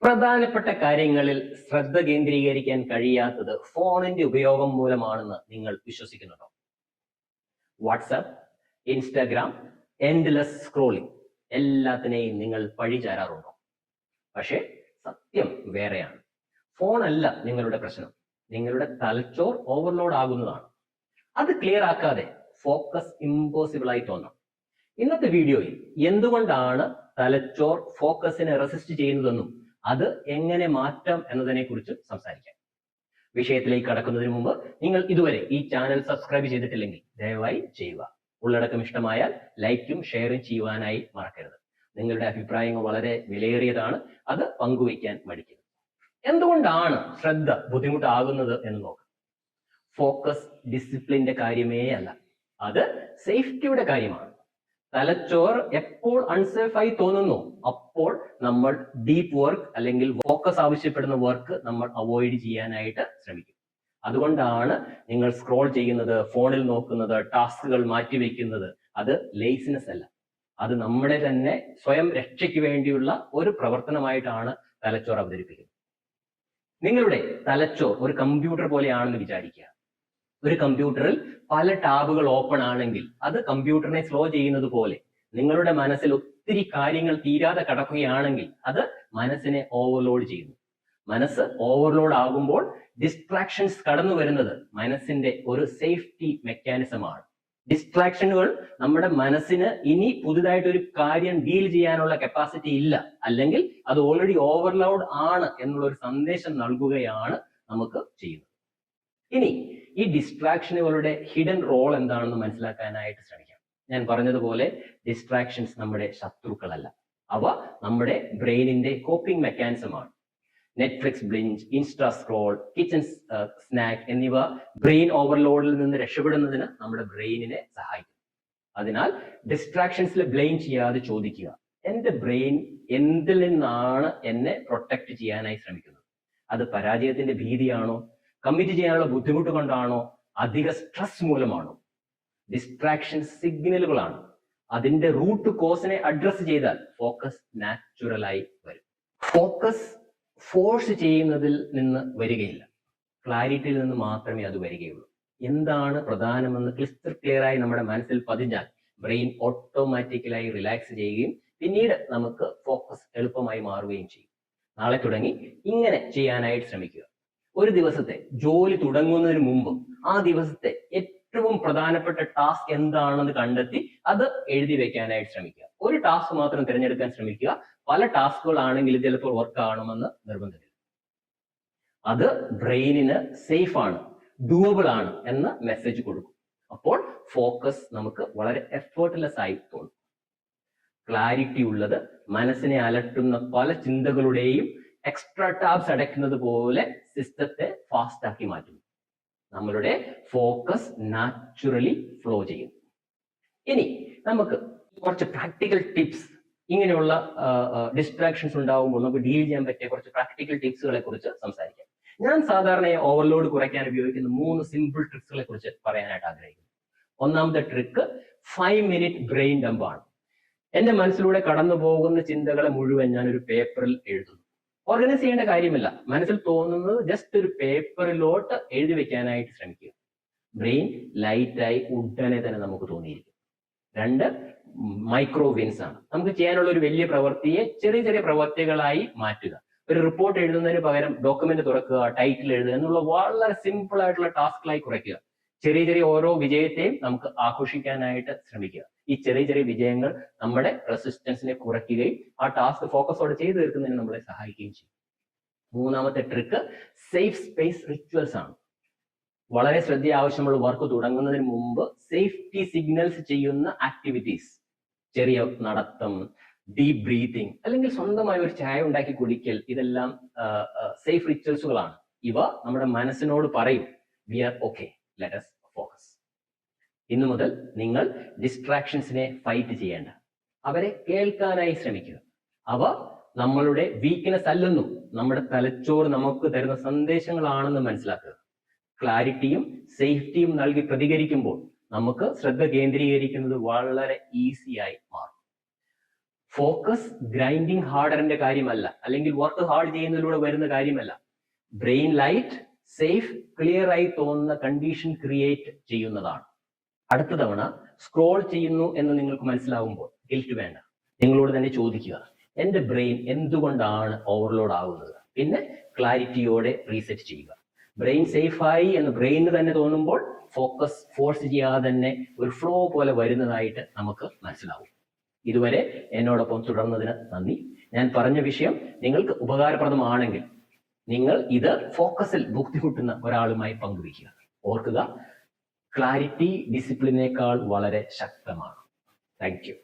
പ്രധാനപ്പെട്ട കാര്യങ്ങളിൽ ശ്രദ്ധ കേന്ദ്രീകരിക്കാൻ കഴിയാത്തത് ഫോണിന്റെ ഉപയോഗം മൂലമാണെന്ന് നിങ്ങൾ വിശ്വസിക്കുന്നുണ്ടോ? വാട്സാപ്പ്, ഇൻസ്റ്റാഗ്രാം, എൻഡ്ലെസ് സ്ക്രോളിംഗ് എല്ലാത്തിനെയും നിങ്ങൾ പഴിചാരാറുണ്ടോ? പക്ഷേ സത്യം വേറെയാണ്. ഫോണല്ല നിങ്ങളുടെ പ്രശ്നം, നിങ്ങളുടെ തലച്ചോർ ഓവർലോഡ് ആകുന്നതാണ്. അത് ക്ലിയർ ആക്കാതെ ഫോക്കസ് ഇമ്പോസിബിൾ ആയി തോന്നാം. ഇന്നത്തെ വീഡിയോയിൽ എന്തുകൊണ്ടാണ് തലച്ചോർ ഫോക്കസിനെ റെസിസ്റ്റ് ചെയ്യുന്നതെന്നും അത് എങ്ങനെ മാറ്റാം എന്നതിനെ കുറിച്ച് സംസാരിക്കാം. വിഷയത്തിലേക്ക് കടക്കുന്നതിന് മുമ്പ് നിങ്ങൾ ഇതുവരെ ഈ ചാനൽ സബ്സ്ക്രൈബ് ചെയ്തിട്ടില്ലെങ്കിൽ ദയവായി ചെയ്യുക. ഉള്ളടക്കം ഇഷ്ടമായാൽ ലൈക്കും ഷെയറും ചെയ്യുവാനായി മറക്കരുത്. നിങ്ങളുടെ അഭിപ്രായങ്ങൾ വളരെ വിലയേറിയതാണ്, അത് പങ്കുവയ്ക്കാൻ മടിക്കരുത്. എന്തുകൊണ്ടാണ് ശ്രദ്ധ ബുദ്ധിമുട്ടാകുന്നത് എന്ന് നോക്കാം. ഫോക്കസ് ഡിസിപ്ലിന്റെ കാര്യമേ അല്ല, അത് സേഫ്റ്റിയുടെ കാര്യമാണ്. തലച്ചോർ എപ്പോൾ അൺസേഫ് ആയി തോന്നുന്നു അപ്പോൾ നമ്മൾ ഡീപ്പ് വർക്ക് അല്ലെങ്കിൽ ഫോക്കസ് ആവശ്യപ്പെടുന്ന വർക്ക് നമ്മൾ അവോയ്ഡ് ചെയ്യാനായിട്ട് ശ്രമിക്കും. അതുകൊണ്ടാണ് നിങ്ങൾ സ്ക്രോൾ ചെയ്യുന്നത്, ഫോണിൽ നോക്കുന്നത്, ടാസ്കുകൾ മാറ്റിവെക്കുന്നത്. അത് ലേസിനെസ് അല്ല, അത് നമ്മുടെ തന്നെ സ്വയം രക്ഷയ്ക്ക് വേണ്ടിയുള്ള ഒരു പ്രവർത്തനമായിട്ടാണ് തലച്ചോർ അവതരിപ്പിക്കുന്നത്. നിങ്ങളുടെ തലച്ചോർ ഒരു കമ്പ്യൂട്ടർ പോലെയാണെന്ന് വിചാരിക്കുക. ഒരു കമ്പ്യൂട്ടറിൽ പല ടാബുകൾ ഓപ്പൺ ആണെങ്കിൽ അത് കമ്പ്യൂട്ടറിനെ സ്ലോ ചെയ്യുന്നത് പോലെ നിങ്ങളുടെ മനസ്സിൽ ഒത്തിരി കാര്യങ്ങൾ തീരാതെ കിടക്കുകയാണെങ്കിൽ അത് മനസ്സിനെ ഓവർലോഡ് ചെയ്യുന്നു. മനസ്സ് ഓവർലോഡ് ആകുമ്പോൾ ഡിസ്ട്രാക്ഷൻസ് കടന്നു വരുന്നത് മനസ്സിന്റെ ഒരു സേഫ്റ്റി മെക്കാനിസമാണ്. ഡിസ്ട്രാക്ഷനുകൾ നമ്മുടെ മനസ്സിന് ഇനി പുതുതായിട്ട് ഒരു കാര്യം ഡീൽ ചെയ്യാനുള്ള കപ്പാസിറ്റി ഇല്ല, അല്ലെങ്കിൽ അത് ഓൾറെഡി ഓവർലോഡ് ആണ് എന്നുള്ള ഒരു സന്ദേശം നൽകുകയാണ് നമുക്ക് ചെയ്യുന്നത്. ഇനി ഈ ഡിസ്ട്രാക്ഷനുകളുടെ ഹിഡൻ റോൾ എന്താണെന്ന് മനസ്സിലാക്കാനായിട്ട് ശ്രമിക്കാം. ഞാൻ പറഞ്ഞതുപോലെ ഡിസ്ട്രാക്ഷൻസ് നമ്മുടെ ശത്രുക്കളല്ല, അവ നമ്മുടെ ബ്രെയിനിന്റെ കോപ്പിംഗ് മെക്കാനിസമാണ്. Netflix binge, Insta scroll, kitchen snack എന്നിവ ബ്രെയിൻ ഓവർലോഡിൽ നിന്ന് രക്ഷപ്പെടുന്നതിന് നമ്മുടെ ബ്രെയിനിനെ സഹായിക്കും. അതിനാൽ ഡിസ്ട്രാക്ഷൻസിൽ ബ്ലെയിം ചെയ്യാതെ ചോദിക്കുക, എന്റെ ബ്രെയിൻ എന്തിൽ നിന്നാണ് എന്നെ പ്രൊട്ടക്ട് ചെയ്യാനായി ശ്രമിക്കുന്നത്? അത് പരാജയത്തിന്റെ ഭീതിയാണോ, കമ്മിറ്റ് ചെയ്യാനുള്ള ബുദ്ധിമുട്ട് കൊണ്ടാണോ, അധിക സ്ട്രെസ് മൂലമാണോ? ഡിസ്ട്രാക്ഷൻ സിഗ്നലുകളാണ്. അതിന്റെ റൂട്ട് കോസിനെ അഡ്രസ് ചെയ്താൽ ഫോക്കസ് നാച്ചുറലായി വരും. ഫോക്കസ് ഫോഴ്സ് ചെയ്യുന്നതിൽ നിന്ന് വരികയില്ല, ക്ലാരിറ്റിയിൽ നിന്ന് മാത്രമേ അത് വരികയുള്ളൂ. എന്താണ് പ്രധാനമെന്ന് ക്ലിയർ ആയി നമ്മുടെ മനസ്സിൽ പതിഞ്ഞാൽ ബ്രെയിൻ ഓട്ടോമാറ്റിക്കലായി റിലാക്സ് ചെയ്യുകയും പിന്നീട് നമുക്ക് ഫോക്കസ് എളുപ്പമായി മാറുകയും ചെയ്യും. നാളെ തുടങ്ങി ഇങ്ങനെ ചെയ്യാനായിട്ട് ശ്രമിക്കുക. ഒരു ദിവസത്തെ ജോലി തുടങ്ങുന്നതിന് മുമ്പ് ആ ദിവസത്തെ ഏറ്റവും പ്രധാനപ്പെട്ട ടാസ്ക് എന്താണെന്ന് കണ്ടെത്തി അത് എഴുതി വെക്കാനായിട്ട് ശ്രമിക്കുക. ഒരു ടാസ്ക് മാത്രം തിരഞ്ഞെടുക്കാൻ ശ്രമിക്കുക. പല ടാസ്കുകൾ ആണെങ്കിൽ ചിലപ്പോൾ വർക്ക് ആവണമെന്ന് നിർബന്ധമില്ല. അത് ബ്രെയിനിന് സേഫ് ആണ്, ഡൂവബിൾ ആണ് എന്ന മെസ്സേജ് കൊടുക്കും. അപ്പോൾ ഫോക്കസ് നമുക്ക് വളരെ എഫേർട്ട്ലെസ് ആയി തോന്നും. ക്ലാരിറ്റി ഉള്ളത് മനസ്സിനെ അലട്ടുന്ന പല ചിന്തകളുടെയും എക്സ്ട്രാ ടാബ്സ് അടയ്ക്കുന്നത് പോലെ സിസ്റ്റത്തെ ഫാസ്റ്റ് ആക്കി മാറ്റുന്നു. നമ്മളുടെ ഫോക്കസ് നാച്ചുറലി ഫ്ലോ ചെയ്യും. ഇനി നമുക്ക് കുറച്ച് പ്രാക്ടിക്കൽ ടിപ്സ്, ഇങ്ങനെയുള്ള ഡിസ്ട്രാക്ഷൻസ് ഉണ്ടാകുമ്പോൾ നമുക്ക് ഡീൽ ചെയ്യാൻ പറ്റിയ കുറച്ച് പ്രാക്ടിക്കൽ ടിപ്സുകളെ കുറിച്ച് സംസാരിക്കാം. ഞാൻ സാധാരണ ഓവർലോഡ് കുറയ്ക്കാൻ ഉപയോഗിക്കുന്ന 3 സിമ്പിൾ ട്രിക്സുകളെ കുറിച്ച് പറയാനായിട്ട് ആഗ്രഹിക്കുന്നു. ഒന്നാമത്തെ ട്രിക്ക് 5 മിനിറ്റ് ബ്രെയിൻ ഡംപ് ആണ്. എന്റെ മനസ്സിലൂടെ കടന്നു പോകുന്ന ചിന്തകളെ മുഴുവൻ ഞാൻ ഒരു പേപ്പറിൽ എഴുതുന്നു. ഓർഗനൈസ് ചെയ്യേണ്ട കാര്യമില്ല, മനസ്സിൽ തോന്നുന്നത് ജസ്റ്റ് ഒരു പേപ്പറിലോട്ട് എഴുതി വെക്കാനായിട്ട് ശ്രമിക്കുക. ബ്രെയിൻ ലൈറ്റായി ഉടനെ തന്നെ നമുക്ക് തോന്നിയിരിക്കും. 2 മൈക്രോ വിൻസ് ആണ്. നമുക്ക് ചെയ്യാനുള്ള ഒരു വലിയ പ്രവൃത്തിയെ ചെറിയ ചെറിയ പ്രവൃത്തികളായി മാറ്റുക. ഒരു റിപ്പോർട്ട് എഴുതുന്നതിന് പകരം ഡോക്യുമെന്റ് തുറക്കുക, ടൈറ്റിൽ എഴുതുക എന്നുള്ള വളരെ സിമ്പിൾ ആയിട്ടുള്ള ടാസ്കുകളായി കുറയ്ക്കുക. ചെറിയ ചെറിയ ഓരോ വിജയത്തെയും നമുക്ക് ആഘോഷിക്കാനായിട്ട് ശ്രമിക്കുക. ഈ ചെറിയ ചെറിയ വിജയങ്ങൾ നമ്മുടെ റെസിസ്റ്റൻസിനെ കുറയ്ക്കുകയും ആ ടാസ്ക് ഫോക്കസോടെ ചെയ്തു തീർക്കുന്നതിന് നമ്മളെ സഹായിക്കുകയും ചെയ്യും. 3ാമത്തെ ട്രിക്ക് സേഫ് സ്പേസ് റിച്വൽസ് ആണ്. വളരെ ശ്രദ്ധ ആവശ്യമുള്ള വർക്ക് തുടങ്ങുന്നതിന് മുമ്പ് സേഫ്റ്റി സിഗ്നൽസ് ചെയ്യുന്ന ആക്ടിവിറ്റീസ്, ചെറിയ നടത്തം, ഡീപ് ബ്രീതിങ്, അല്ലെങ്കിൽ സ്വന്തമായി ഒരു ചായ ഉണ്ടാക്കി കുടിക്കൽ, ഇതെല്ലാം സേഫ് റിച്വൽസുകളാണ്. ഇവ നമ്മുടെ മനസ്സിനോട് പറയും, we are okay, let us focus. ഇന്നു മുതൽ നിങ്ങൾ ഡിസ്ട്രാക്ഷൻസിനെ ഫൈറ്റ് ചെയ്യേണ്ട, അവരെ കേൾക്കാനായി ശ്രമിക്കുക. അവ നമ്മളുടെ വീക്ക്നെസ് അല്ലെന്നും നമ്മുടെ തലച്ചോർ നമുക്ക് തരുന്ന സന്ദേശങ്ങളാണെന്ന് മനസ്സിലാക്കുക. ക്ലാരിറ്റിയും സേഫ്റ്റിയും നൽകി പ്രതികരിക്കുമ്പോൾ നമുക്ക് ശ്രദ്ധ കേന്ദ്രീകരിക്കുന്നത് വളരെ ഈസിയായി മാറും. ഫോക്കസ് ഗ്രൈൻഡിങ് ഹാർഡറിന്റെ കാര്യമല്ല, അല്ലെങ്കിൽ വർക്ക് ഹാർഡ് ചെയ്യുന്നതിലൂടെ വരുന്ന കാര്യമല്ല. ബ്രെയിൻ ലൈറ്റ്, സേഫ്, ക്ലിയർ ആയി തോന്നുന്ന കണ്ടീഷൻ ക്രിയേറ്റ് ചെയ്യുന്നതാണ്. അടുത്ത തവണ സ്ക്രോൾ ചെയ്യുന്നു എന്ന് നിങ്ങൾക്ക് മനസ്സിലാവുമ്പോൾ ഗിൽറ്റ് വേണ്ട. നിങ്ങളോട് തന്നെ ചോദിക്കുക, എന്റെ ബ്രെയിൻ എന്തുകൊണ്ടാണ് ഓവർലോഡ് ആകുന്നത്? പിന്നെ ക്ലാരിറ്റിയോടെ റീസെറ്റ് ചെയ്യുക. ബ്രെയിൻ സേഫായി എന്ന് ബ്രെയിന് തന്നെ തോന്നുമ്പോൾ ഫോക്കസ് ഫോഴ്സ് ചെയ്യാതെ തന്നെ ഒരു ഫ്ലോ പോലെ വരുന്നതായിട്ട് നമുക്ക് മനസ്സിലാവും. ഇതുവരെ എന്നോടൊപ്പം തുടർന്നതിന് നന്ദി. ഞാൻ പറഞ്ഞ വിഷയം നിങ്ങൾക്ക് ഉപകാരപ്രദമാണെങ്കിൽ നിങ്ങൾ ഇത് ഫോക്കസിൽ ബുദ്ധിമുട്ടുന്ന ഒരാളുമായി പങ്കുവയ്ക്കുക. ഓർക്കുക, ക്ലാരിറ്റി ഡിസിപ്ലിനേക്കാൾ വളരെ ശക്തമാണ്. Thank you.